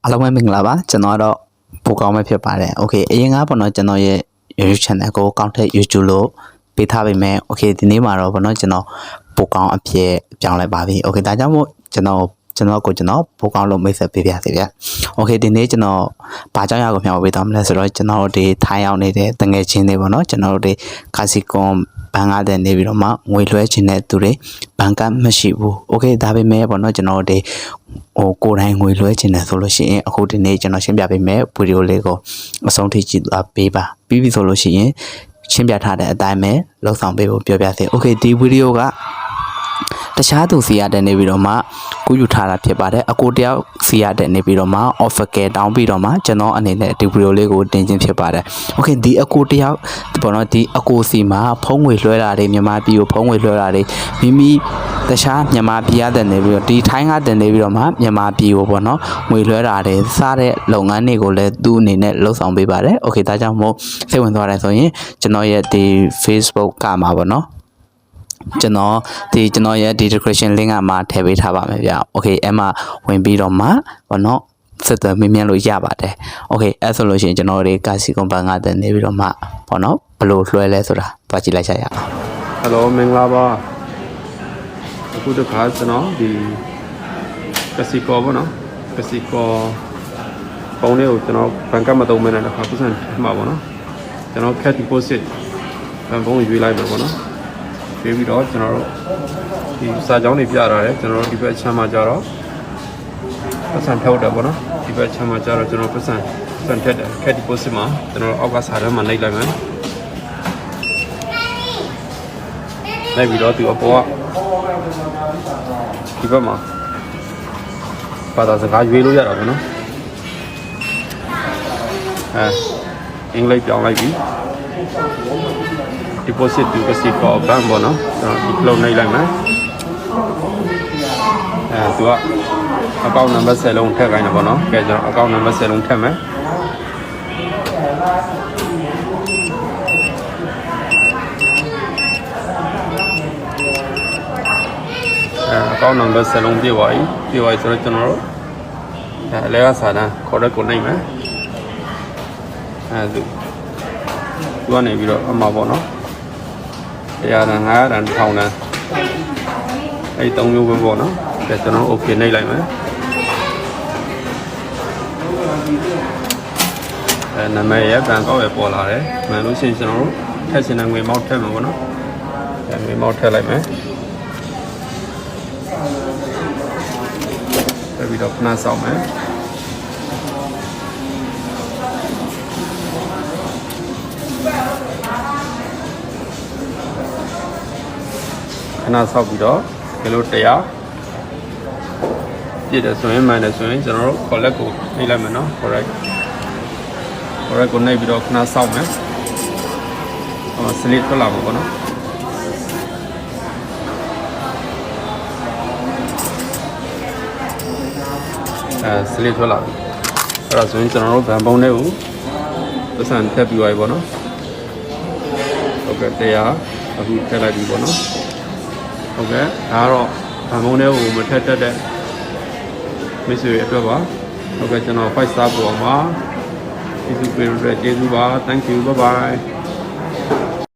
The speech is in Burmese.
အားလုံးပဲမင်္ဂလာပါကျွန်တော်တော့ပိုကောင်းပဲဖြစ်ပါတယ်โอเคအရင်ကပေါ့နော်ကျွန်တော်ရဲ့ YouTube channel ကိုကောင်းထက် YouTube လို့ပေးထားပေမဲ့โอเคဒီနေ့မှာတော့ပေါ့နော်ကျွန်တော်ပိုကောင်းအဖြစ်ပြောင်းလိုက်ပါပြီโอเคဒါကြောင့်မို့ကျွန်တော်ပိုကောင်းလို့မိတ်ဆက်ပေးပါစေဗျာโอเคဒီနေ့ကျွန်တော်ဘာကြောင့်ရကိုမျှဝေပေးသွားမလဲဆိုတော့ကျွန်တော်တို့ဒီထိုင်းရောက်နေတဲ့တငယ်ချင်းတွေပေါ့နော်ကျွန်တော်တို့ဒီကာစီကွန်ဘန်ကတဲ့နေပြီးတော့မှငွေလွှဲခြင်းတဲ့သူတွေဘန်ကမရှိဘူးโอเคဒါပေမဲ့ပေါ့နော်ကျွန်တော်တို့ဒီကိုယ်တိုင်ငွေလွှဲခြင်းတယ်ဆိုလို့ရှိရင်အခုဒီနေ့ကျွန်တော်ရှင်းပြပေးမယ်ဗီဒီယိုလေးကိုအဆုံးထိကြည့်ပေးပါပြီးပြီဆိုလို့ရှိရင်ရှင်းပြထားတဲ့အတိုင်းပဲလောက်ဆောင်ပေးဖို့ပြောပြစေโอเคဒီဗီဒီယိုကတခြားသူစီရတဲ့နေပြီးတော့မှကူးယူထားတာဖြစ်ပါတယ်အကိုတယောက်စီရတဲ့နေပြီးတော့မှ offer ကတောင်းပြီးတော့မှကျွန်တော်အနေနဲ့ဒီဗီဒီယိုလေးကိုတင်ခြင်းဖြစ်ပါတယ်โอเคဒီအကိုတယောက်ပေါ့နော်ဒီအကိုစီမှာဖုံးငွေလွှဲတာတွေမြန်မာပြည်ကိုဖုံးငွေလွှဲတာတွေမိမိတခြားမြန်မာပြည်ရတဲ့နေပြီးတော့ဒီထိုင်းကတင်နေပြီးတော့မှမြန်မာပြည်ကိုပေါ့နော်ငွေလွှဲတာတွေစားတဲ့လုပ်ငန်းတွေကိုလည်းသူ့အနေနဲ့လှုပ်ဆောင်ပေးပါတယ်โอเคဒါကြောင့်မို့စိတ်ဝင်သွားတယ်ဆိုရင်ကျွန်တော်ရဲ့ဒီ Facebook ကမှာပေါ့နော်ကျွန်တော်ရဲ့ဒီ description link ကမှာထည့်ပေးထားပါမယ်ဗျာโอเคအဲ့မှာဝင်ပြီးတော့မှဘောနော်ဆက်သွယ်မြင်လို့ရပါတယ်โอเคအဲ့ဆိုလို့ရှိရင်ကျွန်တော်တို့ကာစီကွန်ဘန်ကနေပြီးတော့မှဘောနော်ဘယ်လိုလွှဲလဲဆိုတာတွားကြည့်လိုက်ရအောင် Hello မင်္ဂလာပါအခုတခါကျွန်တော်ဒီကစီကောပေါ့နော်ကစီကောပုံလေးကိုကျွန်တော်ဘန်ကတ်မသုံးမဲနဲ့တစ်ခါပတ်စံမှာပေါ့နော်ကျွန်တော် cash deposit ဘန်ပုံရွေးလိုက်မှာပေါ့နော်ပြီးပြီးတော့ကျွန်တော်တို့ဒီစာကြောင်းတွေပြထားတယ်ကျွန်တော်တို့ဒီဘက်ချမ်းမှာကြတော့ပတ်စံထုတ်တယ်ပေါ့နော်ဒီဘက်ချမ်းမှာကြတော့ကျွန်တော်ပတ်စံထက်တယ် cash deposit မှာကျွန်တော်အောက်ကစာထဲမှာနှိပ်လိုက်မယ်လိုက်ပြီးတော့ဒီအပေါ်ကဒီဘက်မှာဘာသာစကားရွေးလို့ရတာပေါ့နော်အင်္ဂလိပ်ပြောင်းလိုက်ပြီdeposit to Mexico bank ပေါ့နော်ကျွန်တော်ဒီ clone နှိပ်လိုက်မယ်သူက account number 10လုံးထည့်ခိုင်းတယ်ပေါ့နော်ကဲကျွန်တော် account number 10လုံးထည့်မယ်account number 10လုံးပြည့်သွားပြီဆိုတော့ကျွန်တော်တို့အလဲကစာတန်းခေါ်တဲ့ကိုနှိပ်မယ်သူကနေပြီးတော့အမှာပေါ့နော်100တန်း900တန်း1000တန်းအဲ့3မျိုးပဲပေါ့နော်ဒါကျွန်တော် okay နှိပ်လိုက်မယ်နာမည်ရဘန်ကောက်ရပေါ်လာတယ်မှန်လို့ရှိရင်ကျွန်တော်တို့ထည့်ရှင်တဲ့ငွေမောက်ထည့်မှာပေါ့နော်ငွေမောက်ထည့်လိုက်မယ်ပြီးတော့ခဏစောင့်မယ်ခဏဆောက်ပြီးတော့ဒီလိုတရားပြည့်တယ်ဆိုရင်မှန်တယ်ဆိုရင်ကျွန်တော်တို့ collect ကိုနှိပ်လိုက်မယ်နော် correct ကိုနှိပ်ပြီးတော့ခဏဆောက်မယ်select ထွက်လာမှာပေါ့နော်select ထွက်လာပြီအဲ့ဒါဆိုရင်ကျွန်တော်တို့ဗန်ပုံးလေးကိုပတ်စံထည့်ပြီးသွားပြီပေါ့နော်ဟုတ်ကဲ့တရားအခုထည့်လိုက်ပြီပေါ့နော်ဟုတ်ကဲ့ဒါကတော့ဗန်ပုံးလေးကိုမထည့်တတ်တဲ့မိတ်ဆွေအတွက်ပါဟုတ်ကဲ့ကျွန်တော် 5 star ပေါ်မှာကျေးဇူးပေးရတဲ့ကျေးဇူးပါ thank you bye bye